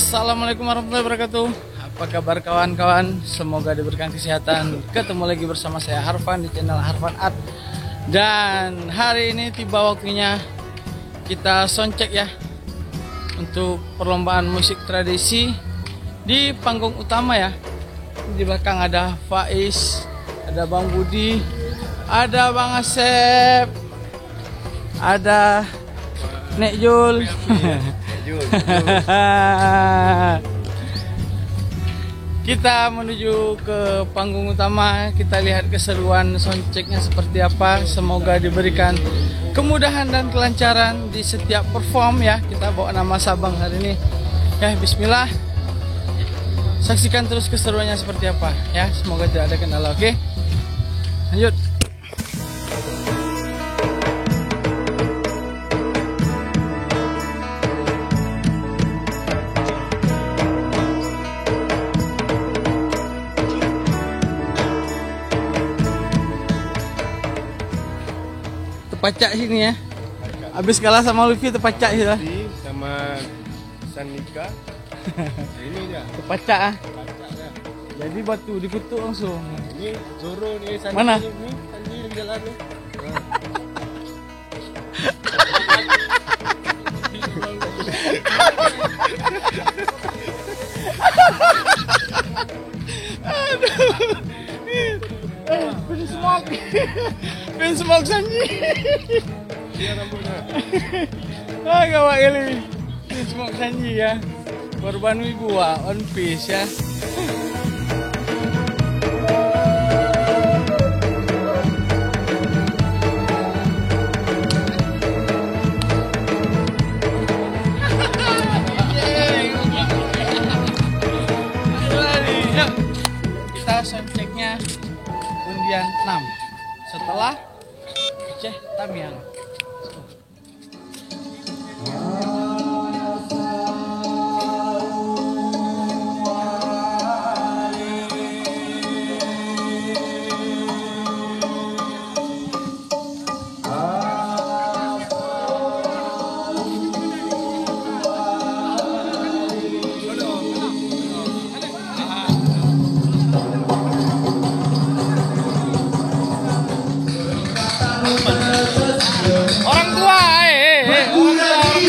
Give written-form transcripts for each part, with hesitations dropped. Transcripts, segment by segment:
Assalamualaikum warahmatullahi wabarakatuh. Apa kabar kawan-kawan? Semoga diberikan kesehatan. Ketemu lagi bersama saya Harfan di channel Harfan Art. Dan hari ini tiba waktunya kita soundcheck ya untuk perlombaan musik tradisi di panggung utama ya. Di belakang ada Faiz, ada Bang Budi, ada Bang Asep, ada Nek Jul. Kita menuju ke panggung utama. Kita lihat keseruan soundchecknya seperti apa. Semoga diberikan kemudahan dan kelancaran di setiap perform ya. Kita bawa nama Sabang hari ini. Ya, bismillah. Saksikan terus keseruannya seperti apa ya. Semoga tidak ada kendala. Oke, lanjut. Terpacak sini ya. Habis kalah sama Luffy terpacak sih lah. Sama Sanika. Ini dia. Terpacak ah. Jadi batu dikutuk langsung. Ini Zoro nih Sanji. Mana? Ini Sanji yang jalan nih. Pin smoke. Pin smoke Sanji. Dia rambutnya. Gawat kali. Pin smoke Sanji ya. Korban wibu One Piece ya. Kita soundchecknya undian 6 setelah Aceh Tamiang.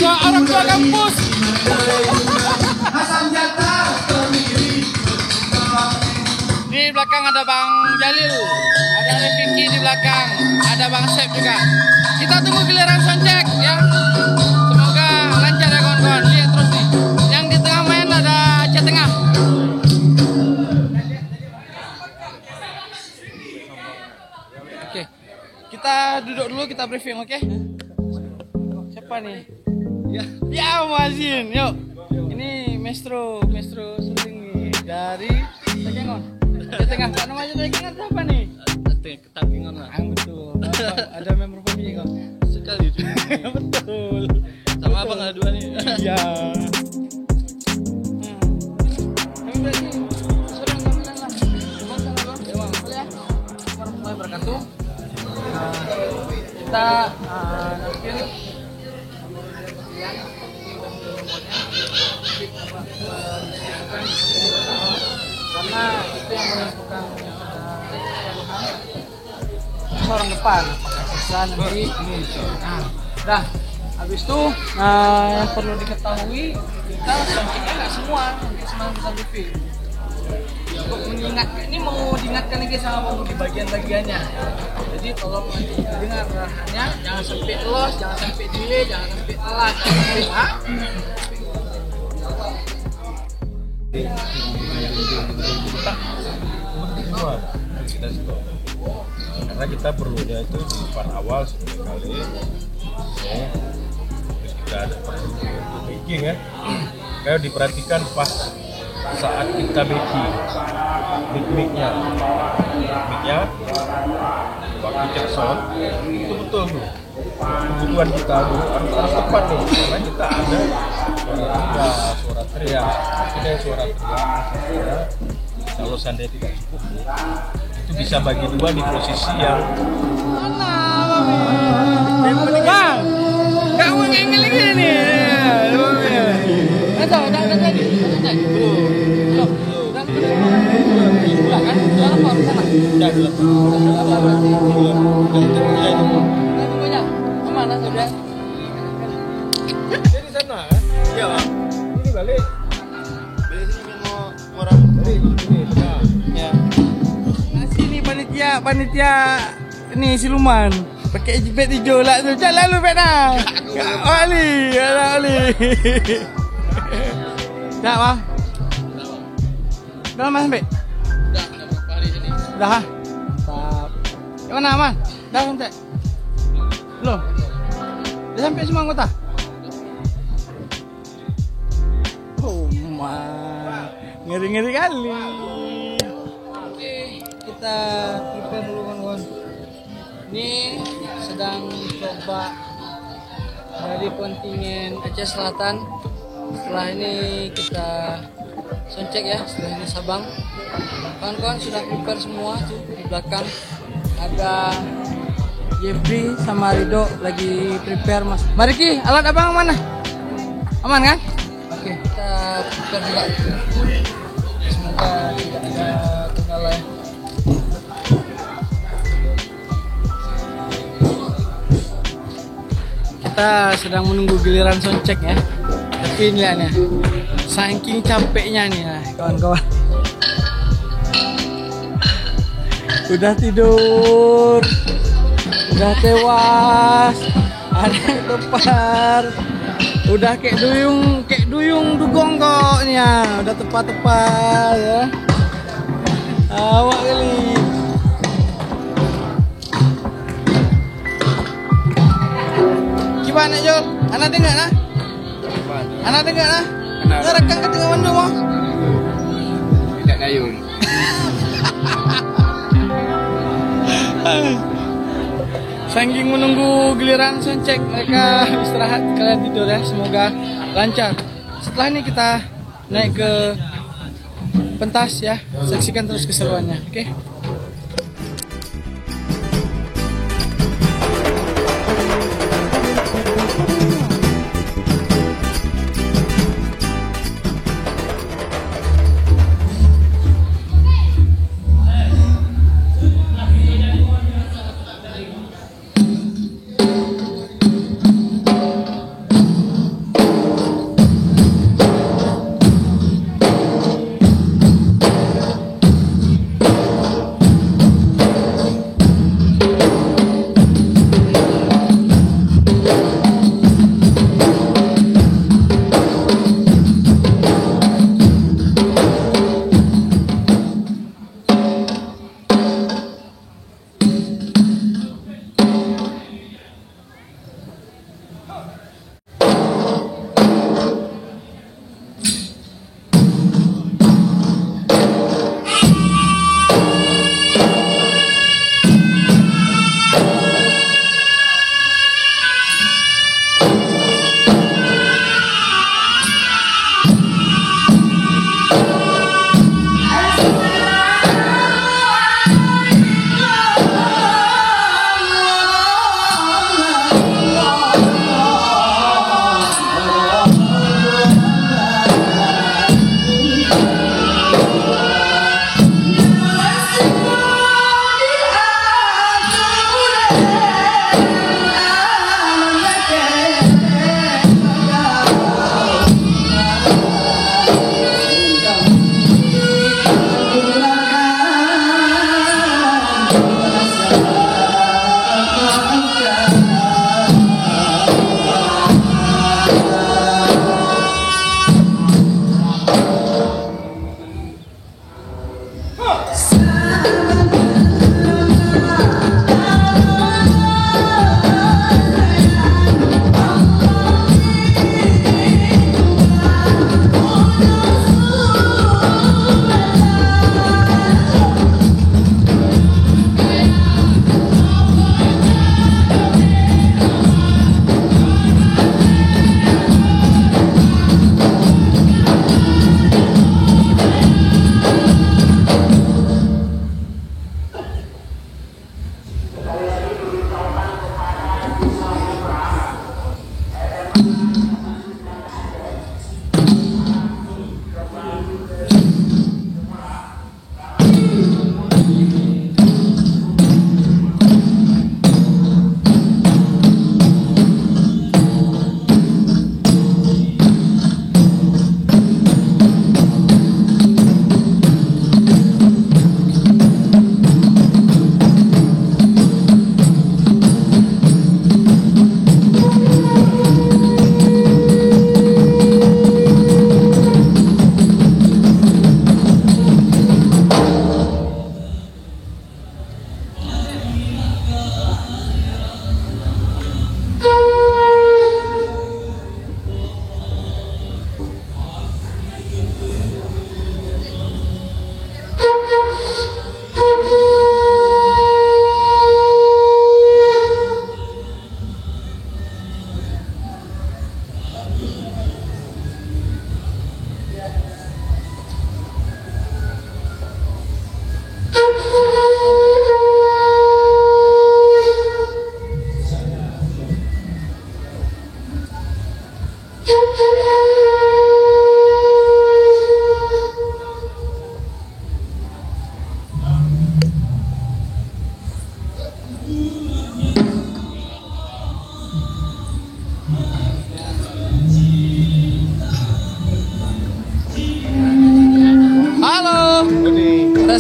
Orang tua kampus. Di belakang ada Bang Jalil, ada Rifiki di belakang, ada Bang Sep juga. Kita tunggu giliran soundcheck ya. Semoga lancar ya kawan-kawan. Lihat terus nih. Yang di tengah main ada Aceh Tengah. Oke. Kita duduk dulu, kita briefing, oke? Siapa nih? Ya Mazin, yuk. Ini Maestro syuting nih dari Takengon. Aceh Tengah. Pak nama Aceh Tengah siapa nih? Ketakingan lah. Betul. Ada member pemilih kok. Sekali. Betul. Sama abang ada dua nih. Iya. Kami berarti sering kamilan lah. Coba sana bang. Ya bang. Boleh ya. Warahmatullahi wabarakatuh. Kita nampil karena itu yang menentukan orang depan sisa nanti. Nah, habis itu yang perlu diketahui kita soundchecknya nggak semua, nanti semalam kita briefing untuk mengingatkan, ini mau diingatkan lagi sama di bagian-bagiannya. Jadi tolong dengar arahannya, jangan sampai los, jangan sampai delay, jangan sampai telat. Karena kita perlunya itu di depan awal sekali ya. Terus kita ada perlu baking ya. Kayak diperhatikan pas saat kita baking mic-nya waktu cek sound itu betul tuh kebutuhan kita harus tepat nih, karena kita ada suara teriak, ada suara teriak. Kalau seandainya tidak cukup itu bisa bagi dua di posisi yang Bang, nggak mau ngengel lagi nih. Atau, lagi. Kemana sudah? Jadi sana kan? Iya bang. Ini balik. Beli sini mau orang. Balik ini tengah. Ya. Nah, sini panitia ini siluman. Pakai jepit hijau lah tu. Jalan lu bet dah. Oli, ada Oli. Dah bang. Dah mas bet. Dah berapa hari sini? Dah. Mantap. Yang mana aman? Dah sampai. Belum. Dah sampai semua anggota. Oh my. Ngeri-ngeri kali. Oke, kita prepare dulu kawan-kawan. Ini sedang coba dari kontingen Aceh Selatan. Setelah ini kita soundcheck ya. Setelah ini Sabang. Kawan-kawan sudah prepare semua tuh di belakang. Ada Jeffrey sama Rido lagi prepare mas. Mari Ki, alat abang mana? Aman kan? Oke, kita prepare juga. Semoga tidak ada kendala ya. Kita sedang menunggu giliran soundcheck ya. Tapi ini lihatnya, saking capeknya nih nah, kawan-kawan. Udah tidur, udah tewas, ada yang tepar, udah kayak duyung dugong kok nih ya, udah tepat ya. Awak kali. Gimana Jol? Anak dengar nah? Anak dengar nah? Ngerekam ke tengah mendung mau? Tidak dayung. Saking menunggu giliran soundcheck, mereka istirahat, kalian tidur ya, semoga lancar. Setelah ini kita naik ke pentas ya, saksikan terus keseruannya, oke?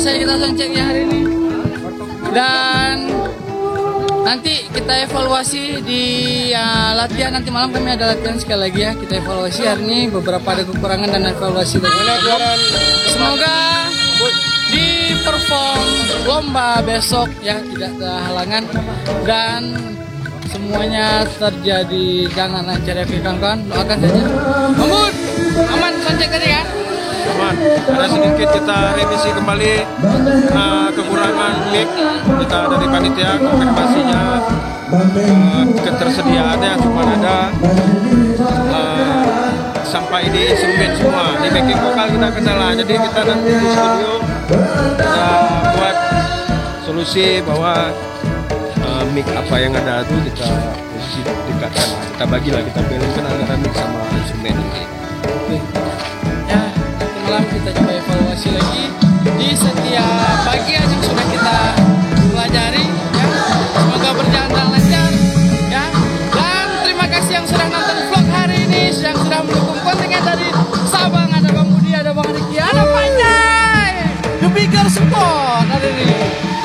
selesai kita soundchecknya hari ini. Dan nanti kita evaluasi di latihan, nanti malam kami ada latihan sekali lagi ya. Kita evaluasi hari ini, beberapa ada kekurangan dan evaluasi lagi. Semoga di perform lomba besok ya tidak ada halangan dan semuanya terjadi jangan lancar ya kawan-kawan. Doakan saja. Mahmud, aman soundcheck tadi kan? Aman. Ada sedikit kita revisi kembali kekurangan mic kita dari panitia, konfirmasinya ketersediaannya cuma ada sampai di instrumen semua. Di backing vokal kita kendala, jadi kita nanti di studio kita buat solusi bahwa mic apa yang ada itu kita posisi dekatkan, kita bagilah, kita balance antara mic sama instrumen ini. Ya, nanti malam kita coba evaluasi lagi di setiap bagian yang sudah kita pelajari ya. Semoga berjalan dengan lancar ya. Dan terima kasih yang sudah nonton vlog hari ini, yang sudah mendukung kontennya dari Sabang. Ada Bang Budi, ada Bang Riki, ada Panjai, The Bigger Support hari ini.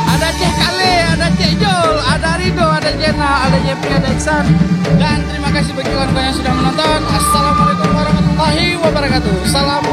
Ada Cek Kale, ada Cek Jol, ada Rido, ada Jena, ada JP, ada Iksan. Dan terima kasih bagi kawan-kawan yang sudah menonton. Assalamualaikum warahmatullahi wabarakatuh. Salam